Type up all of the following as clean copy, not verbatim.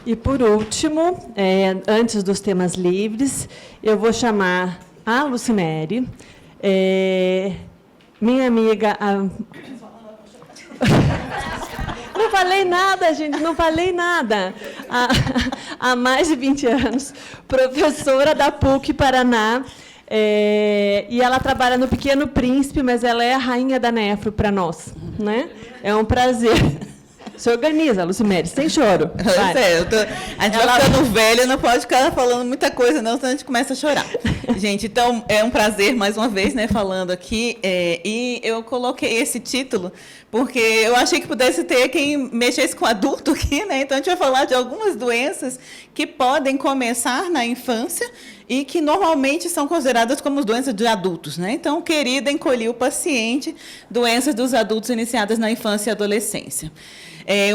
E, por último, antes dos temas livres, eu vou chamar a Lucimere, minha amiga... Não falei nada, gente, não falei nada. Há mais de 20 anos, professora da PUC Paraná, e ela trabalha no Pequeno Príncipe, mas ela é a rainha da nefro para nós, né? É um prazer. Se organiza, Lucimere, sem choro. A gente vai ficando velho, não pode ficar falando muita coisa, não, senão a gente começa a chorar. Gente, então, é um prazer, mais uma vez, né, falando aqui, e eu coloquei esse título porque eu achei que pudesse ter quem mexesse com adulto aqui, né? Então, a gente vai falar de algumas doenças que podem começar na infância e que normalmente são consideradas como doenças de adultos, né? Então, querida, encolhi o paciente, doenças dos adultos iniciadas na infância e adolescência.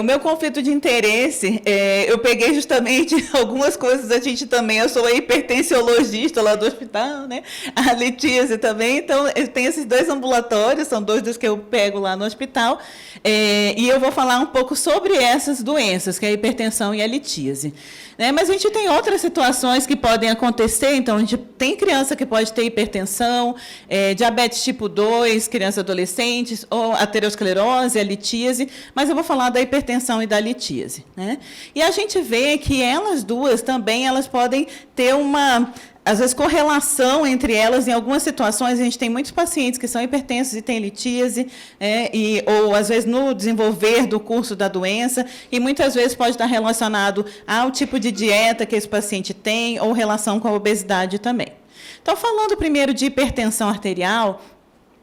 O meu conflito de interesse, eu peguei justamente algumas coisas, a gente também, eu sou a hipertensiologista lá do hospital, né? A litíase também, então eu tenho esses 2 ambulatórios, são 2 dos que eu pego lá no hospital, e eu vou falar um pouco sobre essas doenças, que é a hipertensão e a litíase. Né? Mas a gente tem outras situações que podem acontecer, então a gente tem criança que pode ter hipertensão, diabetes tipo 2, crianças e adolescentes, ou aterosclerose, a litíase, mas eu vou falar da hipertensão e da litíase. Né? E a gente vê que elas duas também elas podem ter uma... Às vezes, correlação entre elas, em algumas situações, a gente tem muitos pacientes que são hipertensos e têm litíase, ou, às vezes, no desenvolver do curso da doença, e muitas vezes pode estar relacionado ao tipo de dieta que esse paciente tem, ou relação com a obesidade também. Então, falando primeiro de hipertensão arterial,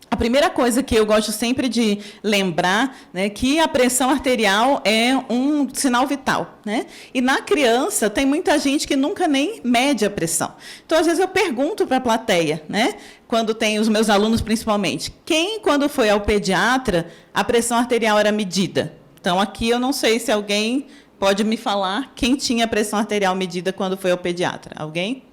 a primeira coisa que eu gosto sempre de lembrar, né, que a pressão arterial é um sinal vital, né? E na criança tem muita gente que nunca nem mede a pressão. Então, às vezes eu pergunto para a plateia, né, quando tem os meus alunos principalmente, quem quando foi ao pediatra a pressão arterial era medida? Então, aqui eu não sei se alguém pode me falar quem tinha a pressão arterial medida quando foi ao pediatra. Alguém?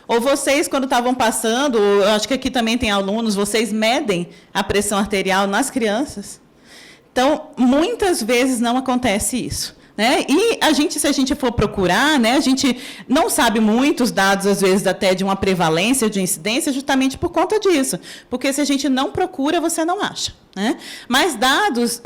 Ou vocês, quando estavam passando, eu acho que aqui também tem alunos, vocês medem a pressão arterial nas crianças? Então, muitas vezes não acontece isso. Né? E se a gente for procurar, né, a gente não sabe muitos dados, às vezes, até de uma prevalência, de incidência, justamente por conta disso. Porque se a gente não procura, você não acha. Né? Mas dados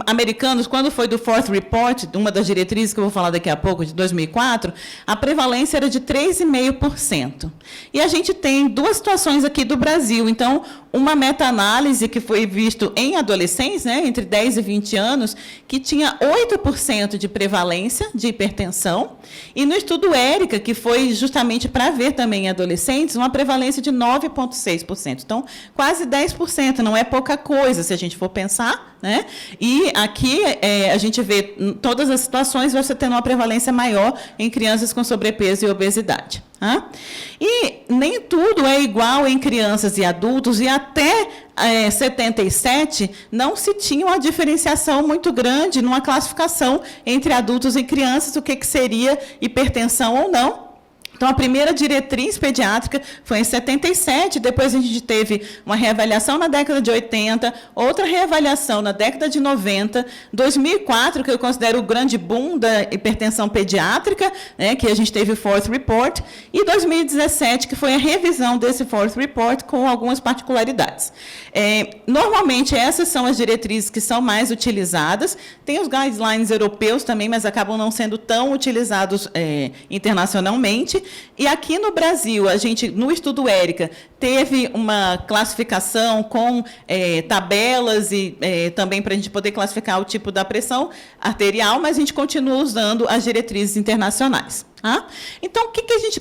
americanos, quando foi do Fourth Report, uma das diretrizes que eu vou falar daqui a pouco, de 2004, a prevalência era de 3,5%. E a gente tem 2 situações aqui do Brasil. Então, uma meta-análise que foi visto em adolescentes, né, entre 10 e 20 anos, que tinha 8% de prevalência de hipertensão, e no estudo ERICA, que foi justamente para ver também em adolescentes, uma prevalência de 9,6%. Então, quase 10%, não é pouca coisa, se a gente for pensar, né? E aqui a gente vê em todas as situações você tendo uma prevalência maior em crianças com sobrepeso e obesidade. Tá? E nem tudo é igual em crianças e adultos, e até 77 não se tinha uma diferenciação muito grande numa classificação entre adultos e crianças, o que seria hipertensão ou não. Então, a primeira diretriz pediátrica foi em 77, depois a gente teve uma reavaliação na década de 80, outra reavaliação na década de 90, 2004, que eu considero o grande boom da hipertensão pediátrica, né, que a gente teve o Fourth Report, e 2017, que foi a revisão desse Fourth Report com algumas particularidades. Normalmente, essas são as diretrizes que são mais utilizadas, tem os guidelines europeus também, mas acabam não sendo tão utilizados internacionalmente. E aqui no Brasil, a gente, no estudo ERICA, teve uma classificação com tabelas e também para a gente poder classificar o tipo da pressão arterial, mas a gente continua usando as diretrizes internacionais. Tá? Então,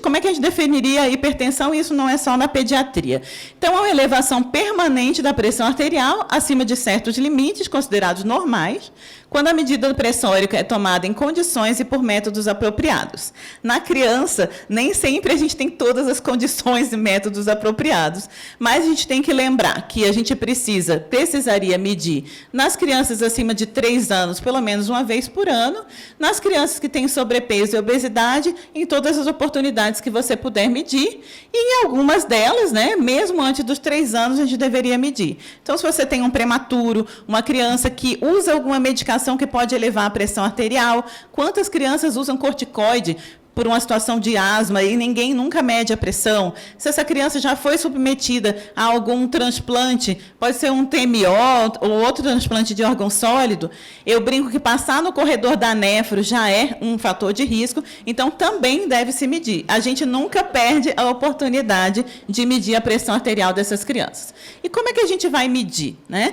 como é que a gente definiria a hipertensão? Isso não é só na pediatria. Então, é uma elevação permanente da pressão arterial acima de certos limites considerados normais, quando a medida pressórica é tomada em condições e por métodos apropriados. Na criança, nem sempre a gente tem todas as condições e métodos apropriados, mas a gente tem que lembrar que a gente precisaria medir nas crianças acima de 3 anos, pelo menos uma vez por ano, nas crianças que têm sobrepeso e obesidade, verdade, em todas as oportunidades que você puder medir, e em algumas delas, né, mesmo antes dos 3 anos, a gente deveria medir. Então, se você tem um prematuro, uma criança que usa alguma medicação que pode elevar a pressão arterial, quantas crianças usam corticoide por uma situação de asma e ninguém nunca mede a pressão? Se essa criança já foi submetida a algum transplante, pode ser um TMO ou outro transplante de órgão sólido, eu brinco que passar no corredor da nefro já é um fator de risco, então também deve se medir. A gente nunca perde a oportunidade de medir a pressão arterial dessas crianças. E como é que a gente vai medir, né?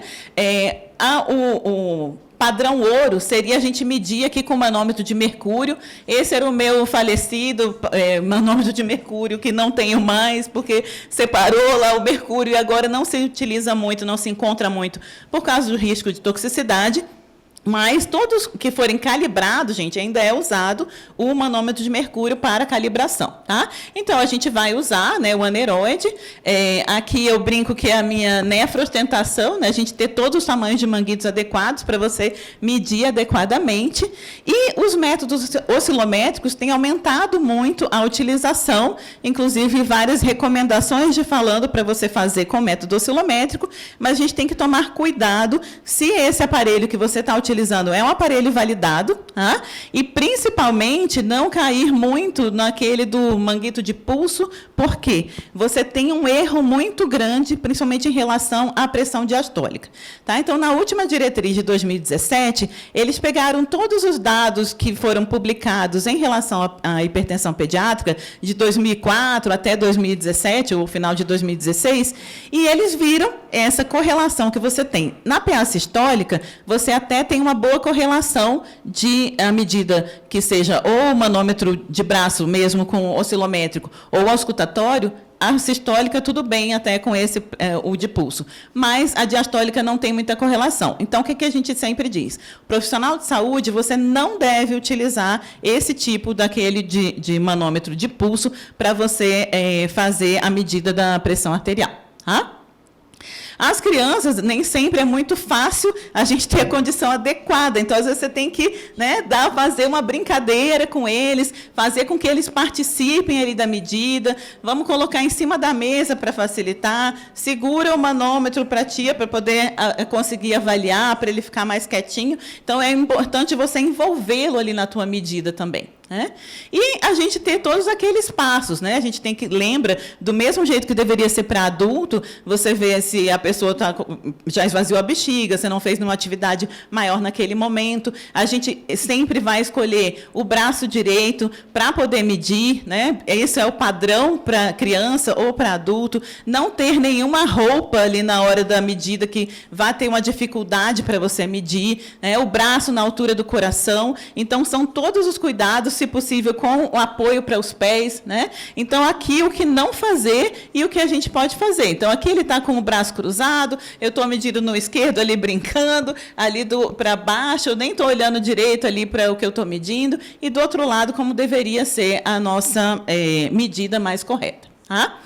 O padrão ouro seria a gente medir aqui com o manômetro de mercúrio. Esse era o meu falecido manômetro de mercúrio, que não tenho mais, porque separou lá o mercúrio e agora não se utiliza muito, não se encontra muito, por causa do risco de toxicidade. Mas todos que forem calibrados, gente, ainda é usado o manômetro de mercúrio para calibração, tá? Então, a gente vai usar, né, o aneroide. Aqui eu brinco que é a minha nefrostentação, né, a gente ter todos os tamanhos de manguitos adequados para você medir adequadamente. E os métodos oscilométricos têm aumentado muito a utilização, inclusive várias recomendações falando para você fazer com método oscilométrico, mas a gente tem que tomar cuidado se esse aparelho que você está utilizando é um aparelho validado, tá? E principalmente não cair muito naquele do manguito de pulso, porque você tem um erro muito grande, principalmente em relação à pressão diastólica. Tá? Então, na última diretriz de 2017, eles pegaram todos os dados que foram publicados em relação à hipertensão pediátrica, de 2004 até 2017, ou final de 2016, e eles viram essa correlação que você tem. Na PA sistólica, você até tem uma boa correlação de a medida que seja ou o manômetro de braço mesmo com oscilométrico ou auscultatório, a sistólica tudo bem até com esse o de pulso, mas a diastólica não tem muita correlação. Então, o que a gente sempre diz? Profissional de saúde, você não deve utilizar esse tipo daquele de manômetro de pulso para você fazer a medida da pressão arterial, tá? As crianças, nem sempre é muito fácil a gente ter a condição adequada. Então, às vezes, você tem que, né, fazer uma brincadeira com eles, fazer com que eles participem ali da medida. Vamos colocar em cima da mesa para facilitar. Segura o manômetro para a tia, para poder conseguir avaliar, para ele ficar mais quietinho. Então, é importante você envolvê-lo ali na tua medida também. Né? E a gente ter todos aqueles passos, né? A gente tem que, lembra, do mesmo jeito que deveria ser para adulto, você vê se a pessoa já esvaziou a bexiga, você não fez nenhuma atividade maior naquele momento. A gente sempre vai escolher o braço direito para poder medir, né? Esse é o padrão para criança ou para adulto. Não ter nenhuma roupa ali na hora da medida que vá ter uma dificuldade para você medir, né? O braço na altura do coração. Então, são todos os cuidados, se possível, com o apoio para os pés, né? Então, aqui o que não fazer e o que a gente pode fazer. Então, aqui ele está com o braço cruzado, eu estou medindo no esquerdo ali brincando, ali para baixo, eu nem estou olhando direito ali para o que eu estou medindo, e do outro lado, como deveria ser a nossa medida mais correta. Tá?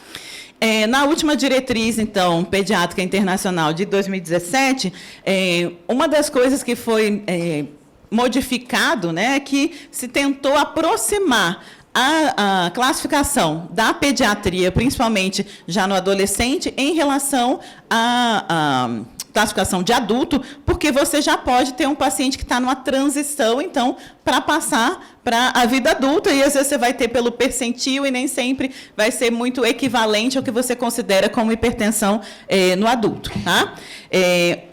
Na última diretriz, então, pediátrica internacional de 2017, uma das coisas que foi modificado, né, que se tentou aproximar a classificação da pediatria, principalmente já no adolescente, em relação à classificação de adulto, porque você já pode ter um paciente que está numa transição, então, para passar para a vida adulta, e às vezes você vai ter pelo percentil e nem sempre vai ser muito equivalente ao que você considera como hipertensão no adulto. Tá?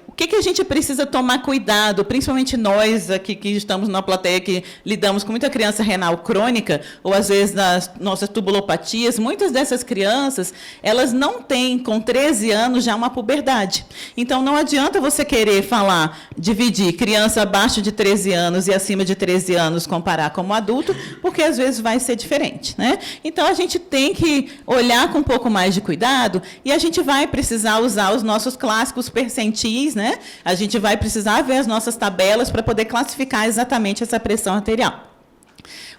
O que a gente precisa tomar cuidado, principalmente nós aqui que estamos na plateia, que lidamos com muita criança renal crônica, ou às vezes nas nossas tubulopatias, muitas dessas crianças, elas não têm, com 13 anos, já uma puberdade. Então, não adianta você querer dividir criança abaixo de 13 anos e acima de 13 anos, comparar como adulto, porque às vezes vai ser diferente, né? Então, a gente tem que olhar com um pouco mais de cuidado, e a gente vai precisar usar os nossos clássicos percentis, né? A gente vai precisar ver as nossas tabelas para poder classificar exatamente essa pressão arterial.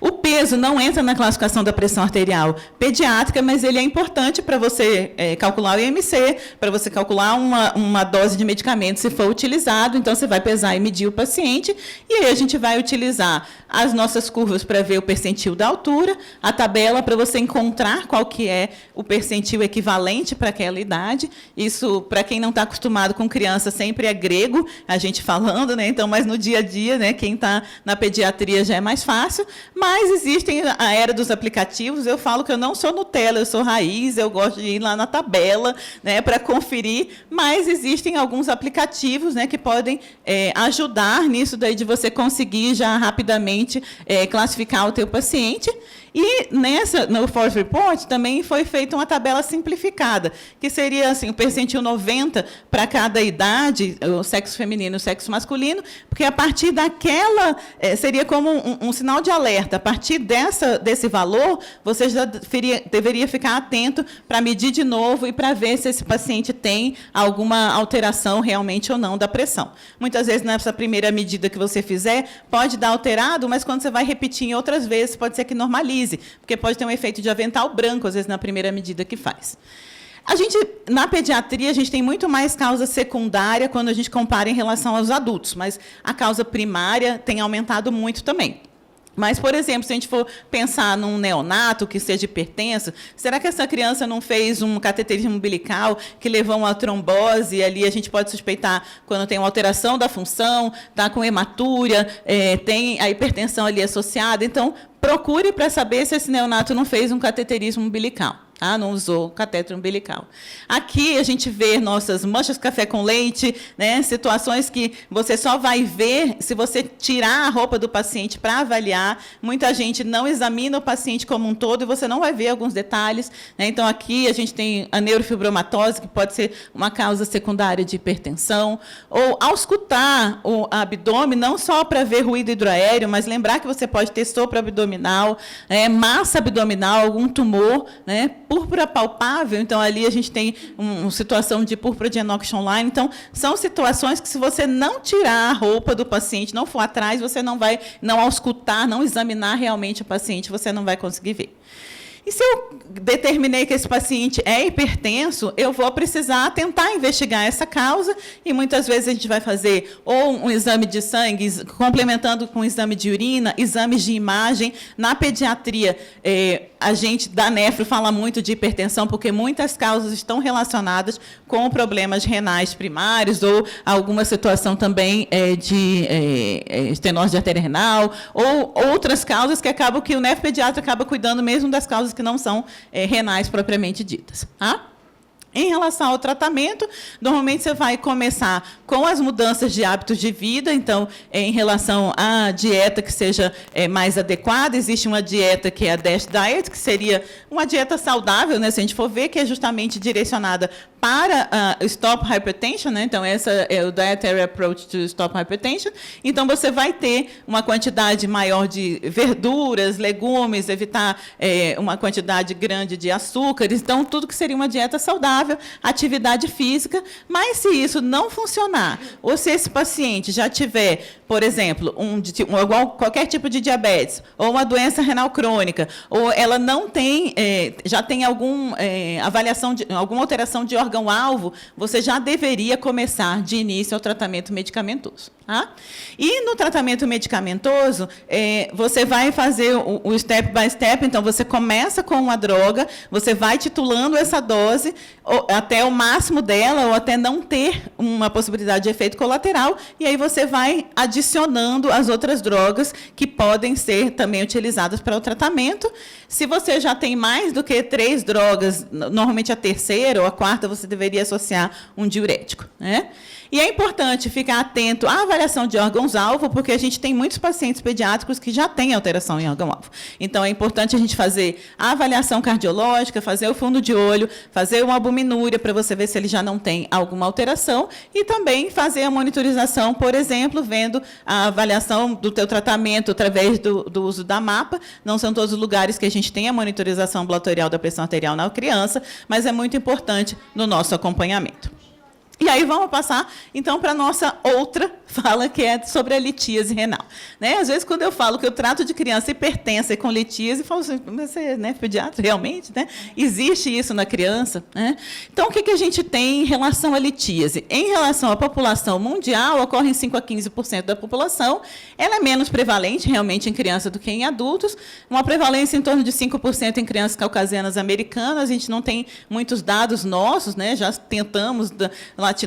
O peso não entra na classificação da pressão arterial pediátrica, mas ele é importante para você calcular o IMC, para você calcular uma dose de medicamento, se for utilizado. Então, você vai pesar e medir o paciente, e aí a gente vai utilizar as nossas curvas para ver o percentil da altura, a tabela para você encontrar qual que é o percentil equivalente para aquela idade. Isso, para quem não está acostumado com criança, sempre é grego, a gente falando, né? Então, mas no dia a dia, né, quem está na pediatria já é mais fácil, mas existem a era dos aplicativos. Eu falo que eu não sou Nutella, eu sou raiz, eu gosto de ir lá na tabela, né, para conferir, mas existem alguns aplicativos, né, que podem ajudar nisso daí de você conseguir já rapidamente classificar o teu paciente. E no Force Report também foi feita uma tabela simplificada, que seria assim, o percentil 90 para cada idade, o sexo feminino e o sexo masculino, porque a partir daquela, seria como um sinal de alerta. A partir desse valor, você já deveria ficar atento para medir de novo e para ver se esse paciente tem alguma alteração realmente ou não da pressão. Muitas vezes, nessa primeira medida que você fizer, pode dar alterado, mas quando você vai repetir em outras vezes, pode ser que normalize, porque pode ter um efeito de avental branco, às vezes, na primeira medida que faz. Na pediatria, a gente tem muito mais causa secundária quando a gente compara em relação aos adultos, mas a causa primária tem aumentado muito também. Mas, por exemplo, se a gente for pensar num neonato que seja hipertenso, será que essa criança não fez um cateterismo umbilical que levou a uma trombose, e ali a gente pode suspeitar quando tem uma alteração da função, está com hematúria, tem a hipertensão ali associada? Então, procure para saber se esse neonato não fez um cateterismo umbilical. Não usou catéter umbilical. Aqui a gente vê nossas manchas de café com leite, né, situações que você só vai ver se você tirar a roupa do paciente para avaliar. Muita gente não examina o paciente como um todo e você não vai ver alguns detalhes, né? Então, aqui a gente tem a neurofibromatose, que pode ser uma causa secundária de hipertensão. Ou, auscultar o abdômen, não só para ver ruído hidroaéreo, mas lembrar que você pode ter sopro abdominal, massa abdominal, algum tumor, né? Púrpura palpável, então ali a gente tem uma situação de púrpura de Enoch online. Então, são situações que, se você não tirar a roupa do paciente, não for atrás, você não vai, não auscultar, não examinar realmente o paciente, você não vai conseguir ver. E se eu determinei que esse paciente é hipertenso, eu vou precisar tentar investigar essa causa, e muitas vezes a gente vai fazer ou um exame de sangue, complementando com um exame de urina, exames de imagem. Na pediatria, a gente da nefro fala muito de hipertensão, porque muitas causas estão relacionadas com problemas renais primários, ou alguma situação também de estenose de artéria renal, ou outras causas que acabam que o nefropediatra acaba cuidando mesmo das causas que não são renais propriamente ditas. Tá? Em relação ao tratamento, normalmente você vai começar com as mudanças de hábitos de vida. Então, em relação à dieta que seja mais adequada, existe uma dieta que é a DASH Diet, que seria uma dieta saudável, né, se a gente for ver, que é justamente direcionada para Stop Hypertension, né? Então, essa é o Dietary Approach to Stop Hypertension. Então, você vai ter uma quantidade maior de verduras, legumes, evitar uma quantidade grande de açúcares. Então, tudo que seria uma dieta saudável, atividade física. Mas, se isso não funcionar, ou se esse paciente já tiver, por exemplo, qualquer tipo de diabetes, ou uma doença renal crônica, ou ela não tem, já tem alguma alteração de órgão-alvo, você já deveria começar de início ao tratamento medicamentoso. Tá? E no tratamento medicamentoso, você vai fazer o step by step. Então, você começa com uma droga, você vai titulando essa dose até o máximo dela, ou até não ter uma possibilidade de efeito colateral, e aí você vai adicionando as outras drogas que podem ser também utilizadas para o tratamento. Se você já tem mais do que 3 drogas, normalmente a terceira ou a quarta você deveria associar um diurético, né? E é importante ficar atento à avaliação de órgãos-alvo, porque a gente tem muitos pacientes pediátricos que já têm alteração em órgão-alvo. Então, é importante a gente fazer a avaliação cardiológica, fazer o fundo de olho, fazer uma albuminúria para você ver se ele já não tem alguma alteração, e também fazer a monitorização, por exemplo, vendo a avaliação do teu tratamento através do uso da mapa. Não são todos os lugares que a gente tem a monitorização ambulatorial da pressão arterial na criança, mas é muito importante no nosso acompanhamento. E aí vamos passar, então, para a nossa outra fala, que é sobre a litíase renal. Né? Às vezes, quando eu falo que eu trato de criança hipertensa e com litíase, eu falo assim, você é pediatra, realmente? Né? Existe isso na criança? Né? Então, o que a gente tem em relação à litíase? Em relação à população mundial, ocorre em 5 a 15% da população. Ela é menos prevalente, realmente, em criança do que em adultos. Uma prevalência em torno de 5% em crianças caucasianas americanas. A gente não tem muitos dados nossos, né? Já tentamos,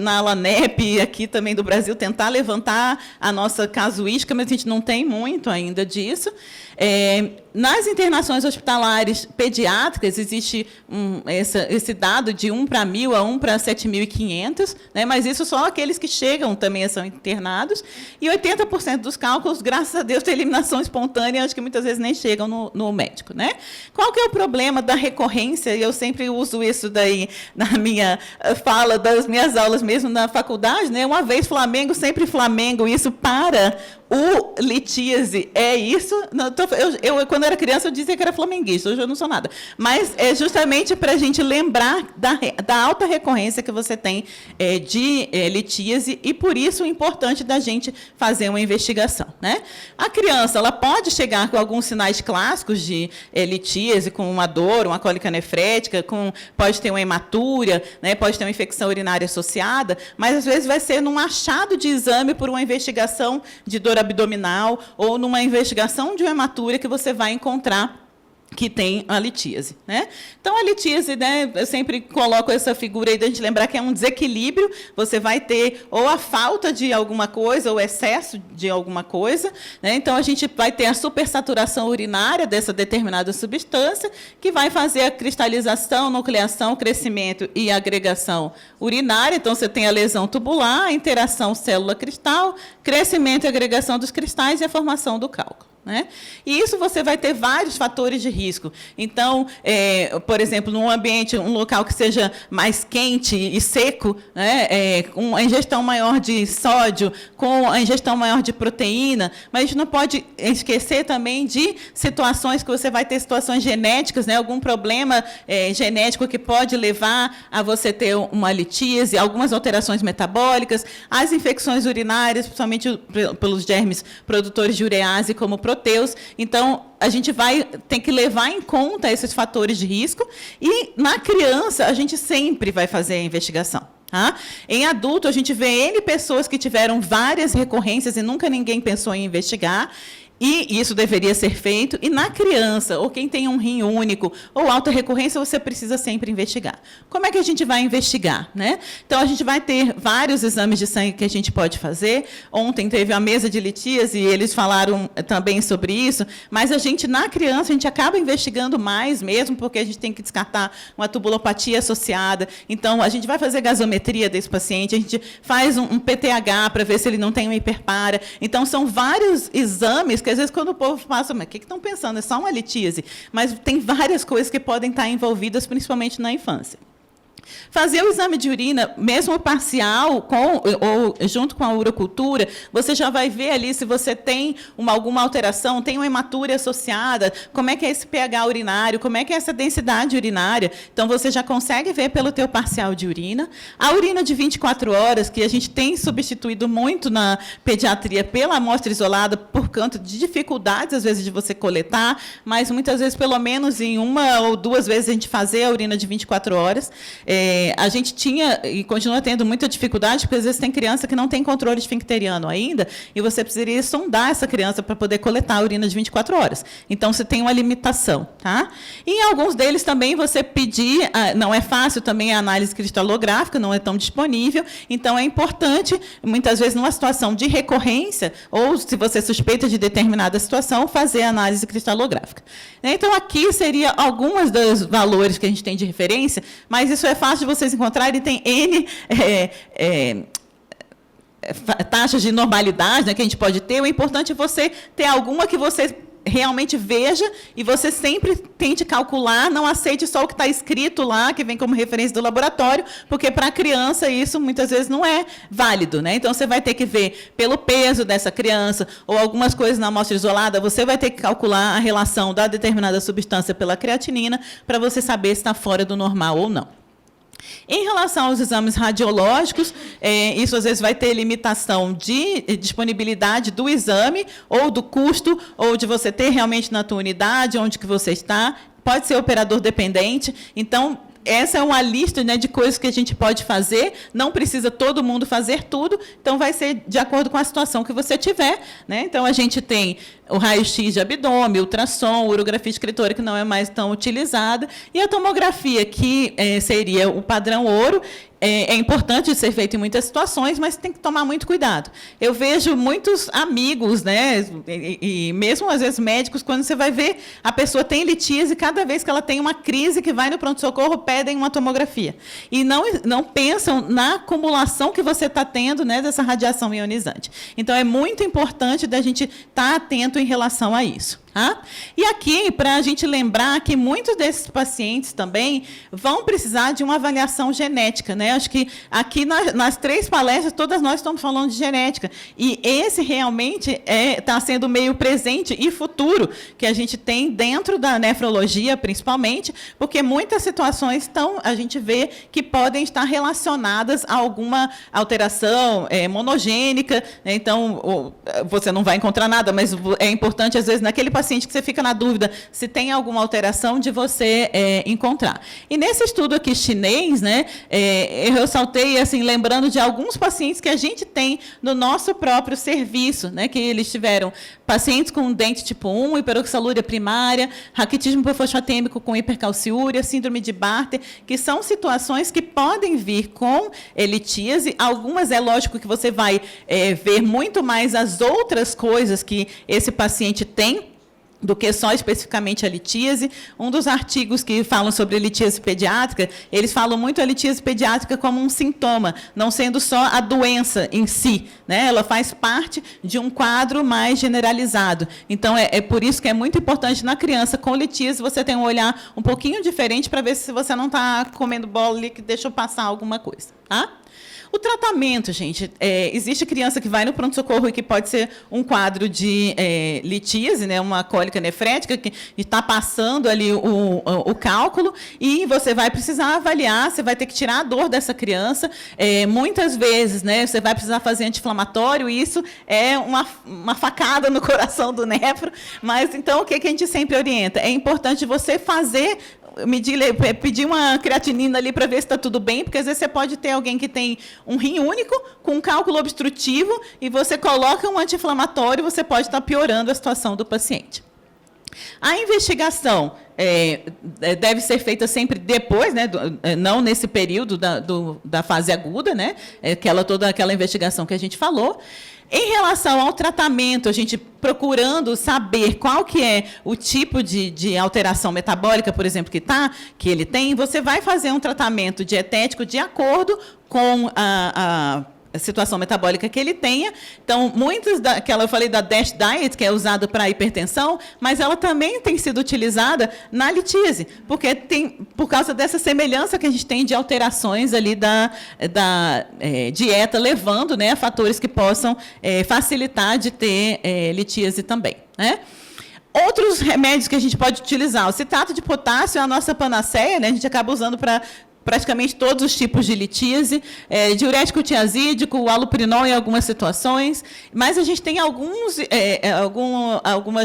na LANEP, aqui também do Brasil, tentar levantar a nossa casuística, mas a gente não tem muito ainda disso. Nas internações hospitalares pediátricas, existe esse dado de 1 para 1.000 a 1 para 7.500, né? Mas isso só aqueles que chegam também são internados, e 80% dos cálculos, graças a Deus, tem eliminação espontânea, acho que muitas vezes nem chegam no médico. Né? Qual que é o problema da recorrência? Eu sempre uso isso daí na minha fala das minhas aulas, mesmo na faculdade, né? Uma vez Flamengo, sempre Flamengo, isso para o litíase é isso. Eu, quando era criança, eu dizia que era flamenguista, hoje eu não sou nada. Mas é justamente para a gente lembrar da alta recorrência que você tem de litíase, e por isso é importante da gente fazer uma investigação. Né? A criança ela pode chegar com alguns sinais clássicos de litíase, com uma dor, uma cólica nefrética, pode ter uma hematúria, né? Pode ter uma infecção urinária associada, mas às vezes vai ser num achado de exame por uma investigação de dor abdominal ou numa investigação de uma hematúria que você vai encontrar que tem a litíase. Né? Então, a litíase, né, eu sempre coloco essa figura aí de a gente lembrar que é um desequilíbrio, você vai ter ou a falta de alguma coisa ou excesso de alguma coisa. Né? Então, a gente vai ter a supersaturação urinária dessa determinada substância, que vai fazer a cristalização, nucleação, crescimento e agregação urinária. Então, você tem a lesão tubular, a interação célula-cristal, crescimento e agregação dos cristais e a formação do cálculo. Né? E isso você vai ter vários fatores de risco. Então, por exemplo, num ambiente, um local que seja mais quente e seco, né? Com a ingestão maior de sódio, com a ingestão maior de proteína, mas a gente não pode esquecer também de situações que você vai ter situações genéticas, né? Algum problema genético que pode levar a você ter uma litíase, algumas alterações metabólicas, as infecções urinárias, principalmente pelos germes produtores de urease, como proteus. Então, a gente tem que levar em conta esses fatores de risco, e na criança a gente sempre vai fazer a investigação. Tá? Em adulto, a gente vê N pessoas que tiveram várias recorrências e nunca ninguém pensou em investigar, e isso deveria ser feito. E na criança, ou quem tem um rim único, ou alta recorrência, você precisa sempre investigar. Como é que a gente vai investigar? Né? Então, a gente vai ter vários exames de sangue que a gente pode fazer. Ontem teve a mesa de litíase, e eles falaram também sobre isso, mas na criança, a gente acaba investigando mais mesmo, porque a gente tem que descartar uma tubulopatia associada. Então, a gente vai fazer gasometria desse paciente, a gente faz um PTH para ver se ele não tem uma hiperpara. Então, são vários exames que, às vezes, quando o povo passa, mas o que estão pensando? É só uma litíase. Mas tem várias coisas que podem estar envolvidas, principalmente na infância. Fazer o exame de urina, mesmo parcial, ou junto com a urocultura, você já vai ver ali se você tem alguma alteração, tem uma hematúria associada, como é que é esse pH urinário, como é que é essa densidade urinária. Então, você já consegue ver pelo teu parcial de urina. A urina de 24 horas, que a gente tem substituído muito na pediatria pela amostra isolada, por conta de dificuldades, às vezes, de você coletar, mas, muitas vezes, pelo menos em 1 ou 2 vezes, a gente fazer a urina de 24 horas. A gente tinha e continua tendo muita dificuldade, porque às vezes tem criança que não tem controle esfincteriano ainda, e você precisaria sondar essa criança para poder coletar a urina de 24 horas. Então, você tem uma limitação. Tá? E em alguns deles também você pedir, não é fácil também a análise cristalográfica, não é tão disponível, então é importante, muitas vezes, numa situação de recorrência, ou se você suspeita de determinada situação, fazer a análise cristalográfica. Então, aqui seria alguns dos valores que a gente tem de referência, mas isso é fácil de vocês encontrarem, tem N taxas de normalidade, né, que a gente pode ter. O importante é você ter alguma que você realmente veja, e você sempre tente calcular, não aceite só o que está escrito lá, que vem como referência do laboratório, porque para a criança isso muitas vezes não é válido. Né? Então, você vai ter que ver pelo peso dessa criança, ou algumas coisas na amostra isolada, você vai ter que calcular a relação da determinada substância pela creatinina, para você saber se está fora do normal ou não. Em relação aos exames radiológicos, isso às vezes vai ter limitação de disponibilidade do exame, ou do custo, ou de você ter realmente na tua unidade, onde que você está. Pode ser operador dependente. Então, essa é uma lista, né, de coisas que a gente pode fazer. Não precisa todo mundo fazer tudo, então vai ser de acordo com a situação que você tiver, né? Então, a gente tem o raio-x de abdômen, ultrassom, urografia excretora, que não é mais tão utilizada, e a tomografia, que seria o padrão ouro. É importante ser feito em muitas situações, mas tem que tomar muito cuidado. Eu vejo muitos amigos, né, e mesmo às vezes médicos, quando você vai ver, a pessoa tem litíase, e cada vez que ela tem uma crise que vai no pronto-socorro, pedem uma tomografia. E não pensam na acumulação que você está tendo, né, dessa radiação ionizante. Então, é muito importante da gente estar atento em relação a isso. E aqui, para a gente lembrar que muitos desses pacientes também vão precisar de uma avaliação genética, né? Acho que aqui nas 3 palestras, todas nós estamos falando de genética. E esse realmente está sendo meio presente e futuro que a gente tem dentro da nefrologia, principalmente, porque muitas situações a gente vê que podem estar relacionadas a alguma alteração monogênica, né? Então, você não vai encontrar nada, mas é importante, às vezes, naquele paciente que você fica na dúvida se tem alguma alteração, de você encontrar. E nesse estudo aqui chinês, né, eu ressaltei, assim, lembrando de alguns pacientes que a gente tem no nosso próprio serviço, né, que eles tiveram pacientes com dente tipo 1, hiperoxalúria primária, raquitismo hipofosfatêmico com hipercalciúria, síndrome de Bartter, que são situações que podem vir com litíase. Algumas, é lógico que você vai ver muito mais as outras coisas que esse paciente tem, do que só especificamente a litíase. Um dos artigos que falam sobre a litíase pediátrica, eles falam muito a litíase pediátrica como um sintoma, não sendo só a doença em si, né? Ela faz parte de um quadro mais generalizado. Então, é por isso que é muito importante na criança com litíase você ter um olhar um pouquinho diferente para ver se você não está comendo bola ali que deixa eu passar alguma coisa. O tratamento, gente, existe criança que vai no pronto-socorro e que pode ser um quadro de litíase, né, uma cólica nefrética, que está passando ali o cálculo, e você vai precisar avaliar, você vai ter que tirar a dor dessa criança. Muitas vezes, né, você vai precisar fazer anti-inflamatório, e isso é uma facada no coração do nefro. Mas, então, o que a gente sempre orienta? É importante você pedir uma creatinina ali para ver se está tudo bem, porque às vezes você pode ter alguém que tem um rim único, com um cálculo obstrutivo, e você coloca um anti-inflamatório, você pode estar piorando a situação do paciente. A investigação deve ser feita sempre depois, né, não nesse período da fase aguda, né, toda aquela investigação que a gente falou. Em relação ao tratamento, a gente procurando saber qual que é o tipo de alteração metabólica, por exemplo, que ele tem, você vai fazer um tratamento dietético de acordo com a situação metabólica que ele tenha. Então, muitas eu falei da DASH Diet, que é usada para hipertensão, mas ela também tem sido utilizada na litíase, porque por causa dessa semelhança que a gente tem de alterações ali da dieta, levando, né, a fatores que possam facilitar de ter litíase também, né? Outros remédios que a gente pode utilizar, o citrato de potássio é a nossa panaceia, né? A gente acaba usando para praticamente todos os tipos de litíase, diurético tiazídico, o allopurinol em algumas situações, mas a gente tem algumas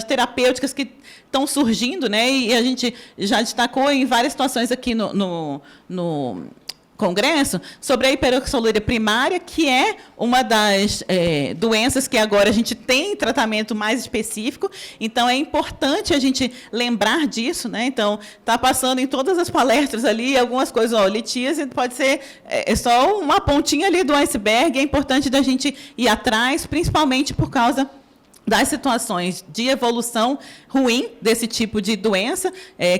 terapêuticas que estão surgindo, né, e a gente já destacou em várias situações aqui no Congresso, sobre a hiperoxalúria primária, que é uma das doenças que agora a gente tem tratamento mais específico. Então, é importante a gente lembrar disso, né? Então, está passando em todas as palestras ali algumas coisas, litíase pode ser só uma pontinha ali do iceberg, é importante da gente ir atrás, principalmente por causa das situações de evolução ruim desse tipo de doença.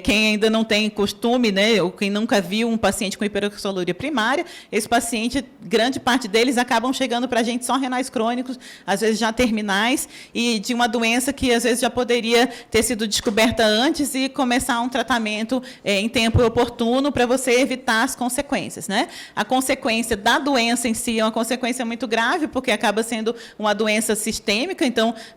Quem ainda não tem costume, né, ou quem nunca viu um paciente com hiperoxalúria primária, esse paciente, grande parte deles acabam chegando para a gente só renais crônicos, às vezes já terminais, e de uma doença que às vezes já poderia ter sido descoberta antes e começar um tratamento em tempo oportuno para você evitar as consequências, né? A consequência da doença em si é uma consequência muito grave, porque acaba sendo uma doença sistêmica. Então,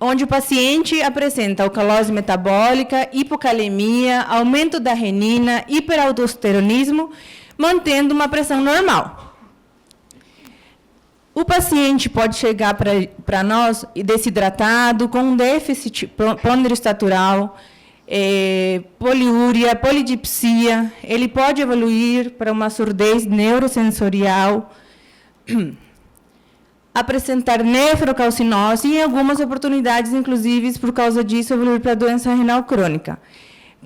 onde o paciente apresenta alcalose metabólica, hipocalemia, aumento da renina, hiperaldosteronismo, mantendo uma pressão normal. O paciente pode chegar para nós desidratado, com um déficit pondroestatural, poliúria, polidipsia. Ele pode evoluir para uma surdez neurosensorial, apresentar nefrocalcinose e, em algumas oportunidades, inclusive, por causa disso, evoluir para doença renal crônica.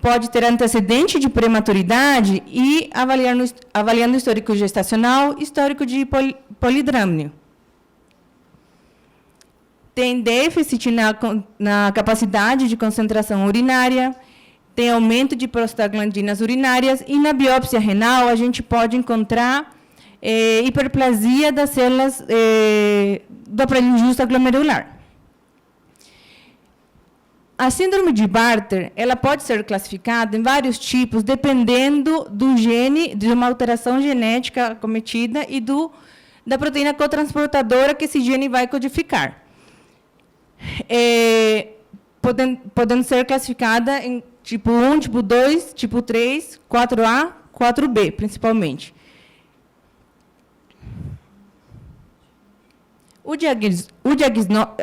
Pode ter antecedente de prematuridade e, avaliando o histórico gestacional, histórico de polidrâmnio. Tem déficit na capacidade de concentração urinária, tem aumento de prostaglandinas urinárias e, na biópsia renal, a gente pode encontrar hiperplasia das células do aparelho justo glomerular. A síndrome de Bartter, ela pode ser classificada em vários tipos, dependendo do gene, de uma alteração genética cometida e da proteína cotransportadora que esse gene vai codificar. Podendo ser classificada em tipo 1, tipo 2, tipo 3, 4A, 4B, principalmente. O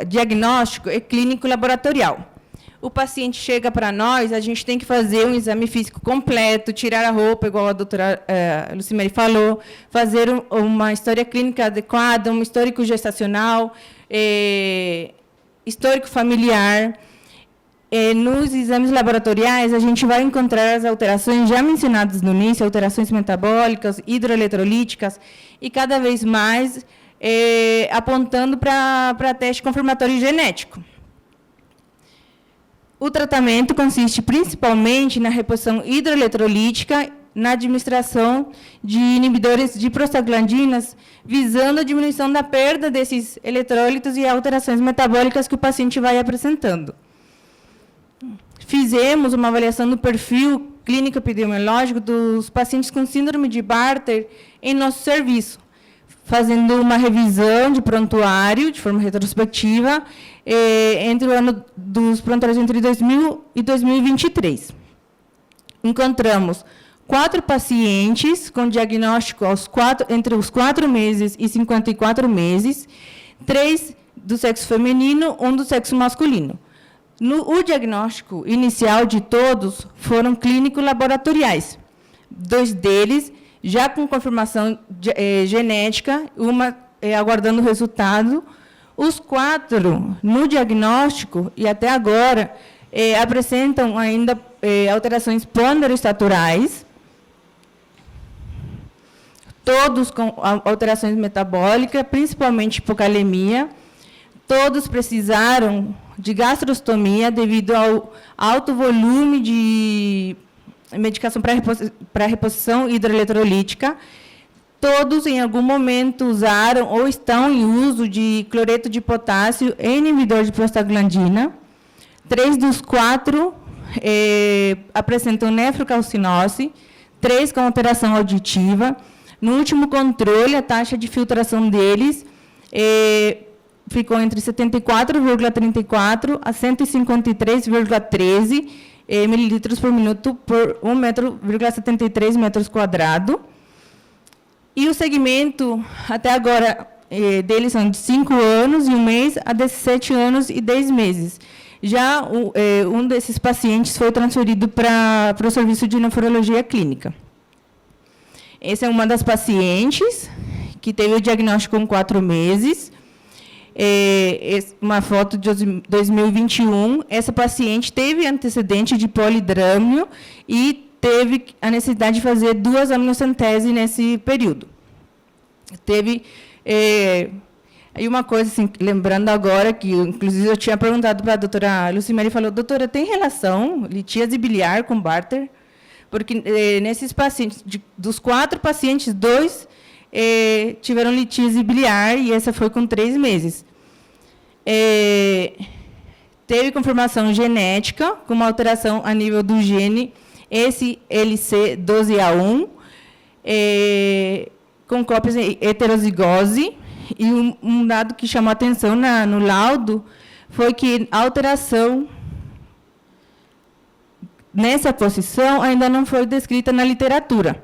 diagnóstico é clínico laboratorial. O paciente chega para nós, a gente tem que fazer um exame físico completo, tirar a roupa, igual a doutora Lucimere falou, fazer uma história clínica adequada, um histórico gestacional, histórico familiar. Nos exames laboratoriais, a gente vai encontrar as alterações já mencionadas no início, alterações metabólicas, hidroeletrolíticas, e cada vez mais apontando para teste confirmatório genético. O tratamento consiste principalmente na reposição hidroeletrolítica, na administração de inibidores de prostaglandinas, visando a diminuição da perda desses eletrólitos e alterações metabólicas que o paciente vai apresentando. Fizemos uma avaliação do perfil clínico epidemiológico dos pacientes com síndrome de Bartter em nosso serviço, fazendo uma revisão de prontuário, de forma retrospectiva, entre o ano dos prontuários entre 2000 e 2023. Encontramos 4 pacientes com diagnóstico entre os 4 meses e 54 meses, 3 do sexo feminino, 1 do sexo masculino. O diagnóstico inicial de todos foram clínico-laboratoriais. 2 deles já com confirmação genética, uma aguardando o resultado. Os 4 no diagnóstico, e até agora, apresentam ainda alterações ponderoestaturais, todos com alterações metabólicas, principalmente hipocalemia. Todos precisaram de gastrostomia devido ao alto volume de medicação para reposição hidroeletrolítica. Todos, em algum momento, usaram ou estão em uso de cloreto de potássio e inibidor de prostaglandina. 3 dos 4 apresentam nefrocalcinose, 3 com alteração auditiva. No último controle, a taxa de filtração deles ficou entre 74,34 a 153,13 mililitros por minuto por 1,73 metros quadrados. E o segmento, até agora, deles são de 5 anos e 1 mês a 17 anos e 10 meses. Já um desses pacientes foi transferido para o serviço de nefrologia clínica. Essa é uma das pacientes que teve o diagnóstico com 4 meses. Uma foto de 2021. Essa paciente teve antecedente de polidrâmnio e teve a necessidade de fazer 2 amniocentese nesse período. Teve aí uma coisa, assim, lembrando agora, que inclusive eu tinha perguntado para a doutora Lucimere, falou: doutora, tem relação litíase biliar com Bartter? Porque nesses pacientes, dos 4 pacientes, 2 tiveram litíase biliar, e essa foi com 3 meses. Teve confirmação genética, com uma alteração a nível do gene SLC12A1, com cópias heterozigose, e um dado que chamou a atenção no laudo foi que a alteração nessa posição ainda não foi descrita na literatura.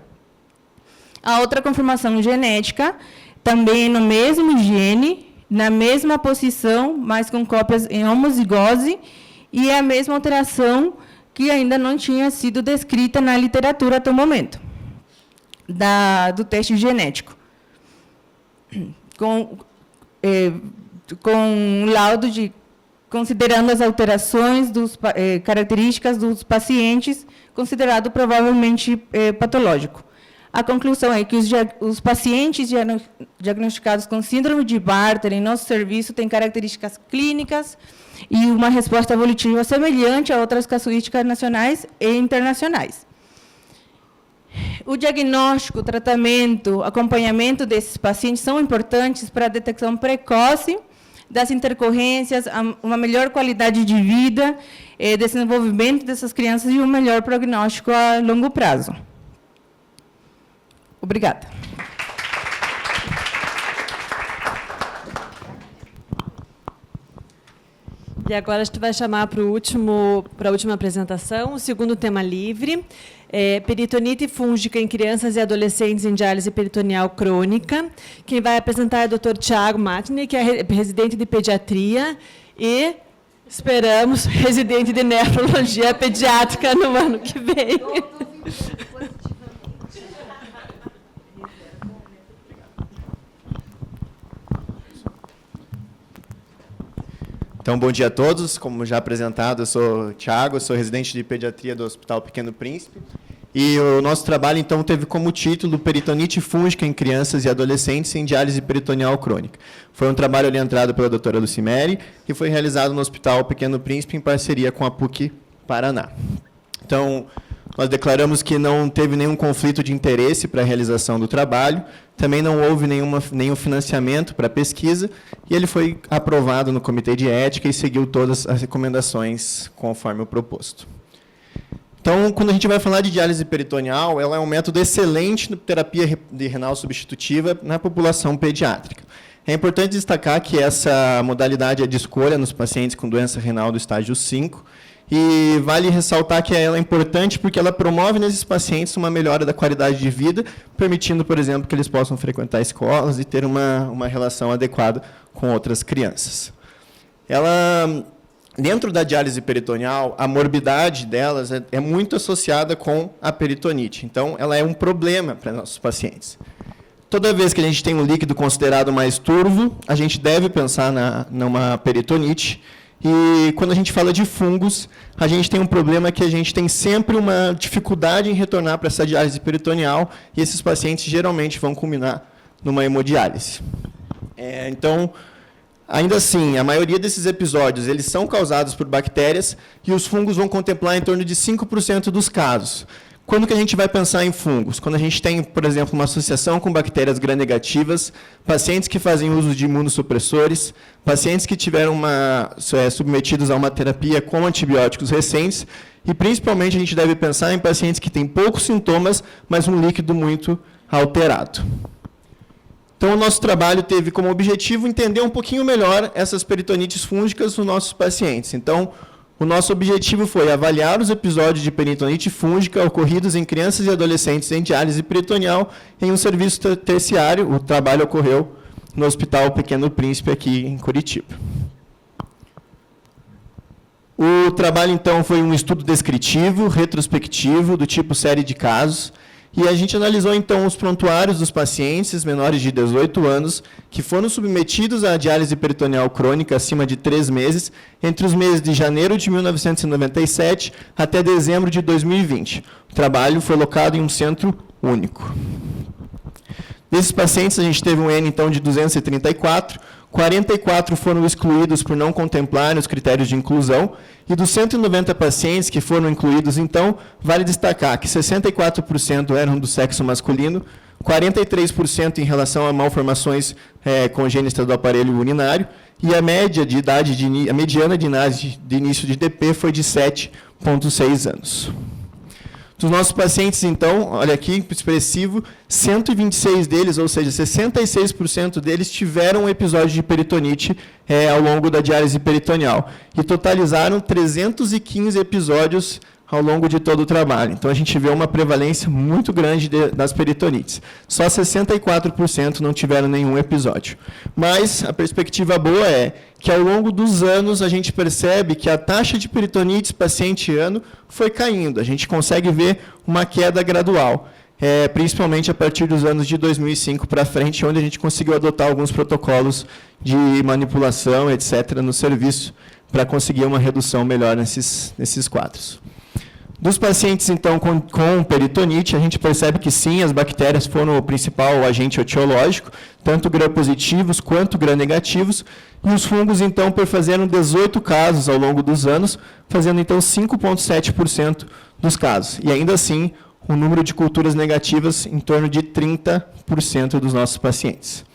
A outra confirmação genética, também no mesmo gene, na mesma posição, mas com cópias em homozigose, e a mesma alteração que ainda não tinha sido descrita na literatura até o momento, do teste genético. Com um laudo considerando as alterações características dos pacientes, considerado provavelmente patológico. A conclusão é que os pacientes diagnosticados com síndrome de Bartter em nosso serviço têm características clínicas e uma resposta evolutiva semelhante a outras casuísticas nacionais e internacionais. O diagnóstico, tratamento, acompanhamento desses pacientes são importantes para a detecção precoce das intercorrências, uma melhor qualidade de vida, desenvolvimento dessas crianças e um melhor prognóstico a longo prazo. Obrigada. E agora a gente vai chamar para a última apresentação, o segundo tema livre, peritonite fúngica em crianças e adolescentes em diálise peritoneal crônica. Quem vai apresentar é o Dr. Thiago Matney, que é residente de pediatria e, esperamos, residente de nefrologia pediátrica no ano que vem. Então, bom dia a todos. Como já apresentado, eu sou o Thiago, sou residente de pediatria do Hospital Pequeno Príncipe. E o nosso trabalho, então, teve como título Peritonite fúngica em crianças e adolescentes em diálise peritoneal crônica. Foi um trabalho orientado pela doutora Lucimere e foi realizado no Hospital Pequeno Príncipe em parceria com a PUC Paraná. Então, nós declaramos que não teve nenhum conflito de interesse para a realização do trabalho, também não houve nenhum financiamento para a pesquisa, e ele foi aprovado no Comitê de Ética e seguiu todas as recomendações conforme o proposto. Então, quando a gente vai falar de diálise peritoneal, ela é um método excelente de terapia de renal substitutiva na população pediátrica. É importante destacar que essa modalidade é de escolha nos pacientes com doença renal do estágio 5, e vale ressaltar que ela é importante porque ela promove nesses pacientes uma melhora da qualidade de vida, permitindo, por exemplo, que eles possam frequentar escolas e ter uma relação adequada com outras crianças. Dentro da diálise peritoneal, a morbidade delas é muito associada com a peritonite. Então, ela é um problema para nossos pacientes. Toda vez que a gente tem um líquido considerado mais turvo, a gente deve pensar numa peritonite. E quando a gente fala de fungos, a gente tem um problema que a gente tem sempre uma dificuldade em retornar para essa diálise peritoneal, e esses pacientes geralmente vão culminar numa hemodiálise. Então, ainda assim, a maioria desses episódios eles são causados por bactérias, e os fungos vão contemplar em torno de 5% dos casos. Quando que a gente vai pensar em fungos? Quando a gente tem, por exemplo, uma associação com bactérias gram-negativas, pacientes que fazem uso de imunossupressores, pacientes que tiveram submetidos a uma terapia com antibióticos recentes, e principalmente a gente deve pensar em pacientes que têm poucos sintomas, mas um líquido muito alterado. Então, o nosso trabalho teve como objetivo entender um pouquinho melhor essas peritonites fúngicas nos nossos pacientes. Então, o nosso objetivo foi avaliar os episódios de peritonite fúngica ocorridos em crianças e adolescentes em diálise peritoneal em um serviço terciário. O trabalho ocorreu no Hospital Pequeno Príncipe, aqui em Curitiba. O trabalho, então, foi um estudo descritivo, retrospectivo, do tipo série de casos, e a gente analisou, então, os prontuários dos pacientes menores de 18 anos que foram submetidos à diálise peritoneal crônica acima de 3 meses, entre os meses de janeiro de 1997 até dezembro de 2020. O trabalho foi locado em um centro único. Desses pacientes, a gente teve um N, então, de 234, 44 foram excluídos por não contemplarem os critérios de inclusão, e dos 190 pacientes que foram incluídos, então, vale destacar que 64% eram do sexo masculino, 43% em relação a malformações congênitas do aparelho urinário, e a mediana de idade de início de DP foi de 7,6 anos. Dos nossos pacientes, então, olha aqui, expressivo, 126 deles, ou seja, 66% deles tiveram um episódio de peritonite ao longo da diálise peritoneal. E totalizaram 315 episódios ao longo de todo o trabalho. Então, a gente vê uma prevalência muito grande das peritonites. Só 64% não tiveram nenhum episódio. Mas a perspectiva boa é que, ao longo dos anos, a gente percebe que a taxa de peritonites paciente-ano foi caindo. A gente consegue ver uma queda gradual, principalmente a partir dos anos de 2005 para frente, onde a gente conseguiu adotar alguns protocolos de manipulação, etc., no serviço, para conseguir uma redução melhor nesses quadros. Dos pacientes, então, com peritonite, a gente percebe que sim, as bactérias foram o principal agente etiológico, tanto gram-positivos quanto gram-negativos, e os fungos, então, perfazeram 18 casos ao longo dos anos, fazendo, então, 5,7% dos casos. E, ainda assim, o número de culturas negativas em torno de 30% dos nossos pacientes.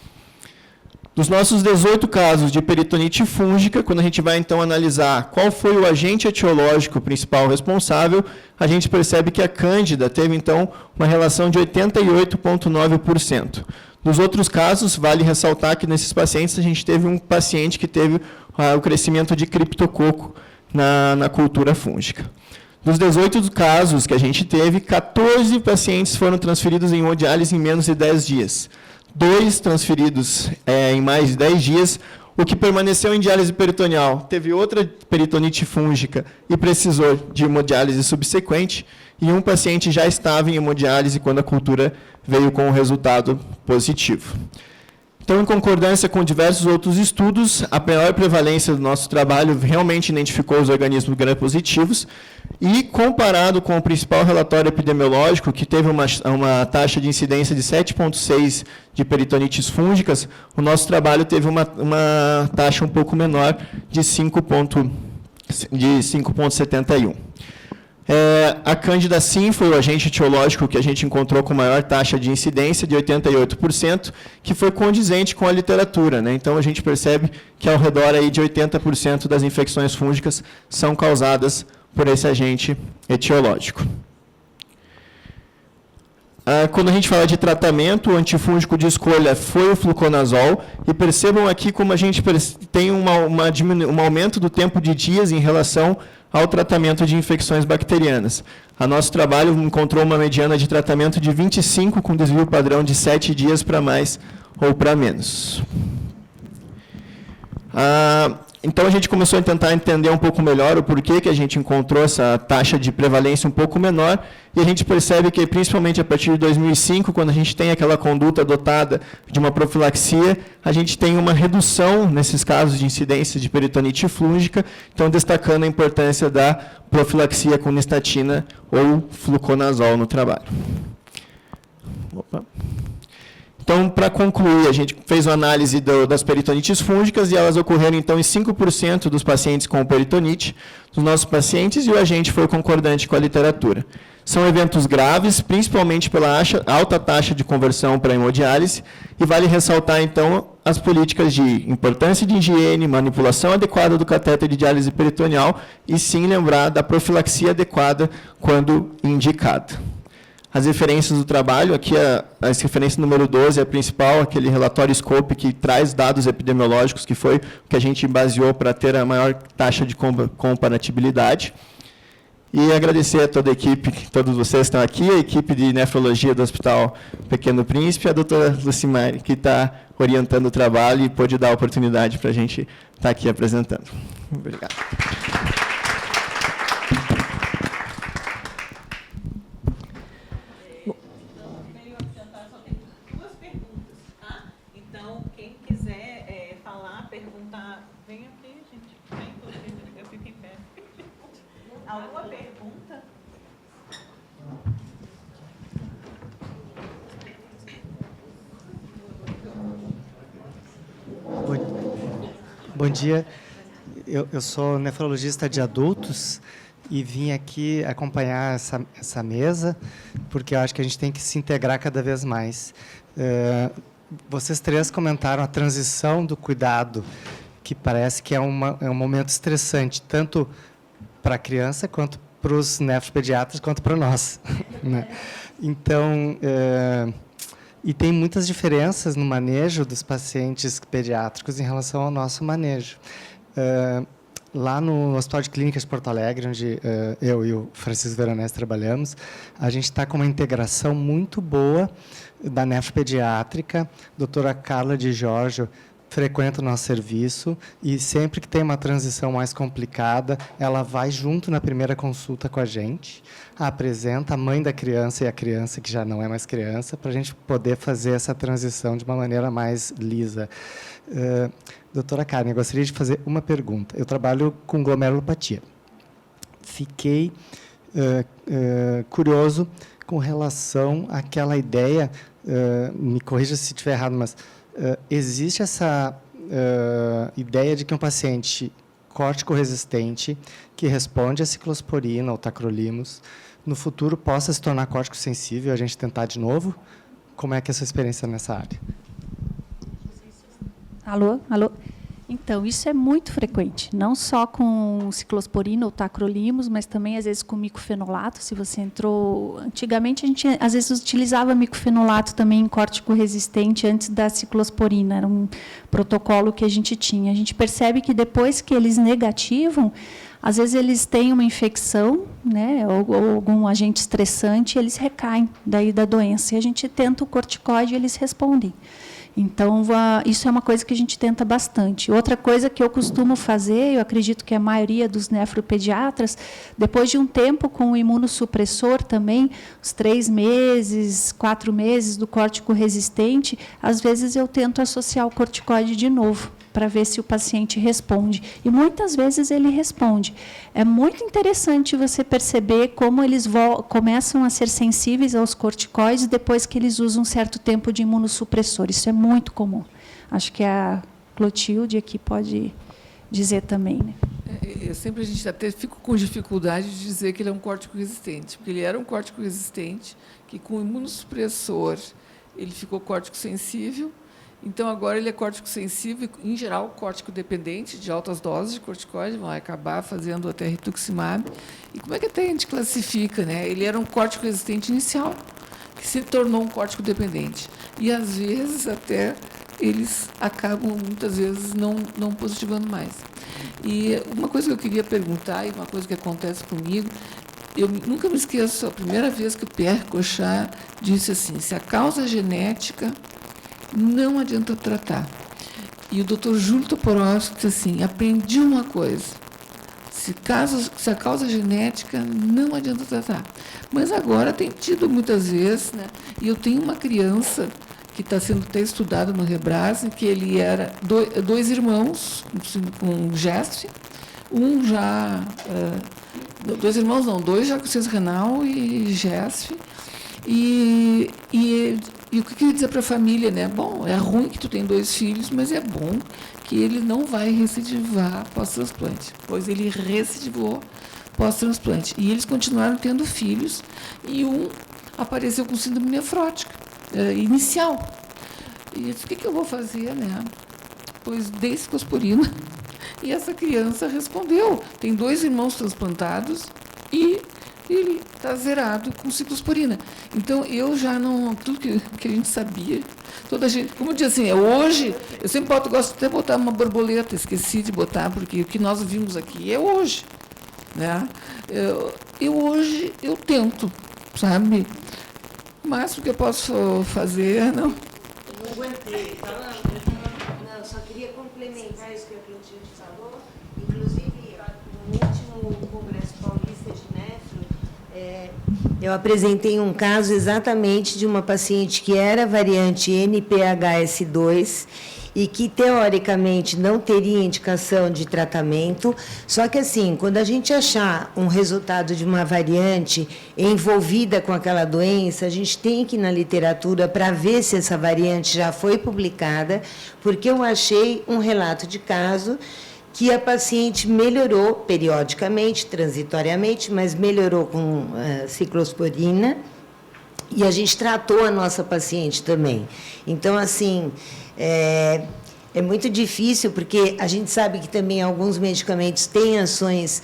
Dos nossos 18 casos de peritonite fúngica, quando a gente vai, então, analisar qual foi o agente etiológico principal responsável, a gente percebe que a cândida teve, então, uma relação de 88,9%. Nos outros casos, vale ressaltar que, nesses pacientes, a gente teve um paciente que teve o crescimento de criptococo na cultura fúngica. Dos 18 casos que a gente teve, 14 pacientes foram transferidos em hemodiálise em menos de 10 dias. 2 transferidos em mais de 10 dias, o que permaneceu em diálise peritoneal teve outra peritonite fúngica e precisou de hemodiálise subsequente, e um paciente já estava em hemodiálise quando a cultura veio com o resultado positivo. Então, em concordância com diversos outros estudos, a maior prevalência do nosso trabalho realmente identificou os organismos gram-positivos e, comparado com o principal relatório epidemiológico, que teve uma taxa de incidência de 7,6 de peritonites fúngicas, o nosso trabalho teve uma taxa um pouco menor de 5,71. A cândida, sim, foi o agente etiológico que a gente encontrou com maior taxa de incidência, de 88%, que foi condizente com a literatura, né? Então, a gente percebe que ao redor aí de 80% das infecções fúngicas são causadas por esse agente etiológico. Quando a gente fala de tratamento, o antifúngico de escolha foi o fluconazol, e percebam aqui como a gente tem um aumento do tempo de dias em relação ao tratamento de infecções bacterianas. A nosso trabalho encontrou uma mediana de tratamento de 25, com desvio padrão de 7 dias para mais ou para menos. Então, a gente começou a tentar entender um pouco melhor o porquê que a gente encontrou essa taxa de prevalência um pouco menor, e a gente percebe que, principalmente a partir de 2005, quando a gente tem aquela conduta adotada de uma profilaxia, a gente tem uma redução nesses casos de incidência de peritonite fúngica, então destacando a importância da profilaxia com nistatina ou fluconazol no trabalho. Então, para concluir, a gente fez uma análise das peritonites fúngicas e elas ocorreram, então, em 5% dos pacientes com peritonite, dos nossos pacientes, e o agente foi concordante com a literatura. São eventos graves, principalmente pela alta taxa de conversão para hemodiálise, e vale ressaltar, então, as políticas de importância de higiene, manipulação adequada do catéter de diálise peritoneal e, sim, lembrar da profilaxia adequada quando indicada. As referências do trabalho, aqui a referência número 12 é a principal, aquele relatório SCOPE que traz dados epidemiológicos, que foi o que a gente baseou para ter a maior taxa de comparatibilidade. E agradecer a toda a equipe, todos vocês estão aqui, a equipe de nefrologia do Hospital Pequeno Príncipe, a doutora Lucimari, que está orientando o trabalho e pôde dar a oportunidade para a gente estar aqui apresentando. Obrigado. Alguma pergunta? Bom dia. Eu sou nefrologista de adultos e vim aqui acompanhar essa mesa, porque eu acho que a gente tem que se integrar cada vez mais. Vocês três comentaram a transição do cuidado, que parece que é um momento estressante, tanto para a criança quanto para os nefropediatras quanto para nós. Né? Então, e tem muitas diferenças no manejo dos pacientes pediátricos em relação ao nosso manejo. Lá no Hospital de Clínicas de Porto Alegre, onde eu e o Francisco Veronese trabalhamos, a gente está com uma integração muito boa da nefropediátrica. Doutora Carla de Giorgio frequenta o nosso serviço e sempre que tem uma transição mais complicada, ela vai junto na primeira consulta com a gente, apresenta a mãe da criança e a criança que já não é mais criança, para a gente poder fazer essa transição de uma maneira mais lisa. Doutora Karen, eu gostaria de fazer uma pergunta. Eu trabalho com glomerulopatia. Fiquei curioso com relação àquela ideia, me corrija se estiver errado, mas existe essa ideia de que um paciente córtico-resistente que responde a ciclosporina ou tacrolimus, no futuro possa se tornar córtico-sensível e a gente tentar de novo? Como é que é a sua experiência nessa área? Alô? Alô? Então, isso é muito frequente, não só com ciclosporina ou tacrolimus, mas também, às vezes, com micofenolato. Se você entrou... Antigamente, a gente, às vezes, utilizava micofenolato também em córtico resistente antes da ciclosporina. Era um protocolo que a gente tinha. A gente percebe que, depois que eles negativam, às vezes, eles têm uma infecção, né, ou algum agente estressante, e eles recaem daí da doença. E a gente tenta o corticoide e eles respondem. Então, isso é uma coisa que a gente tenta bastante. Outra coisa que eu costumo fazer, eu acredito que a maioria dos nefropediatras, depois de um tempo com o imunossupressor também, os 3 meses, 4 meses do córtico resistente, às vezes eu tento associar o corticoide de novo, para ver se o paciente responde. E muitas vezes ele responde. É muito interessante você perceber como eles começam a ser sensíveis aos corticoides depois que eles usam um certo tempo de imunossupressor. Isso é muito comum. Acho que a Clotilde aqui pode dizer também. Né? A gente até fica com dificuldade de dizer que ele é um córtico resistente, porque ele era um córtico resistente, que com imunossupressor ele ficou córtico sensível. Então, agora ele é córtico sensível, em geral, córtico dependente de altas doses de corticoide, vai acabar fazendo até rituximab. E como é que até a gente classifica? Né? Ele era um córtico resistente inicial, que se tornou um córtico dependente. E, às vezes, até eles acabam, muitas vezes, não positivando mais. E uma coisa que eu queria perguntar, e uma coisa que acontece comigo, eu nunca me esqueço, a primeira vez que o Pierre Cochat disse assim, se a causa é genética, não adianta tratar. E o Dr. Júlio Toporowski disse assim, aprendi uma coisa, se a causa é genética, não adianta tratar. Mas agora tem tido muitas vezes, né, e eu tenho uma criança que está sendo até estudada no Rebras, que ele era 2 irmãos, com GESF, um já... 2 irmãos não, 2 já com ciência renal e GESF, e o que eu queria dizer para a família, né? Bom, é ruim que tu tem 2 filhos, mas é bom que ele não vai recidivar pós-transplante, pois ele recidivou pós-transplante. E eles continuaram tendo filhos, e um apareceu com síndrome nefrótica inicial. E eu disse, o que eu vou fazer, né? Pois dei ciclosporina, e essa criança respondeu. Tem 2 irmãos transplantados, e ele está zerado com ciclosporina. Então, eu já não... Tudo que a gente sabia, toda a gente... Como eu disse assim, hoje, eu sempre gosto até de botar uma borboleta, esqueci de botar, porque o que nós vimos aqui é hoje. Né? Hoje, eu tento, sabe? Mas o que eu posso fazer, não... Eu não aguentei. Não, só queria complementar isso que a Clotilde falou. Inclusive, no último Congresso Paulista de Nefro, eu apresentei um caso exatamente de uma paciente que era variante NPHS2 e que, teoricamente, não teria indicação de tratamento. Só que, assim, quando a gente achar um resultado de uma variante envolvida com aquela doença, a gente tem que ir na literatura para ver se essa variante já foi publicada, porque eu achei um relato de caso que a paciente melhorou periodicamente, transitoriamente, mas melhorou com ciclosporina, e a gente tratou a nossa paciente também. Então, assim, É muito difícil, porque a gente sabe que também alguns medicamentos têm ações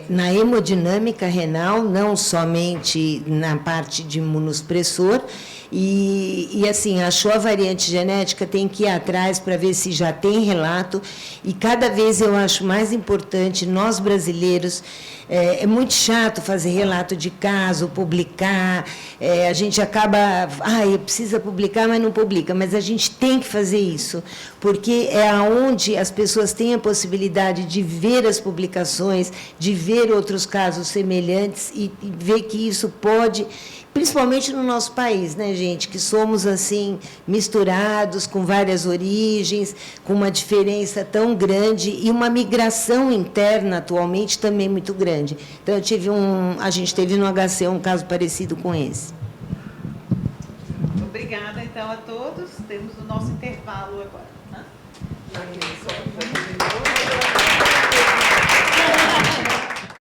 na hemodinâmica renal, não somente na parte de imunossupressor. E assim, achou a variante genética, tem que ir atrás para ver se já tem relato. E cada vez eu acho mais importante, nós brasileiros, é muito chato fazer relato de caso, publicar, a gente acaba, precisa publicar, mas não publica, mas a gente tem que fazer isso, porque é aonde as pessoas têm a possibilidade de ver as publicações, de ver outros casos semelhantes e ver que isso pode, principalmente no nosso país, né, gente, que somos assim misturados, com várias origens, com uma diferença tão grande e uma migração interna atualmente também muito grande. Então a gente teve no HC um caso parecido com esse. Obrigada então a todos. Temos o nosso intervalo agora.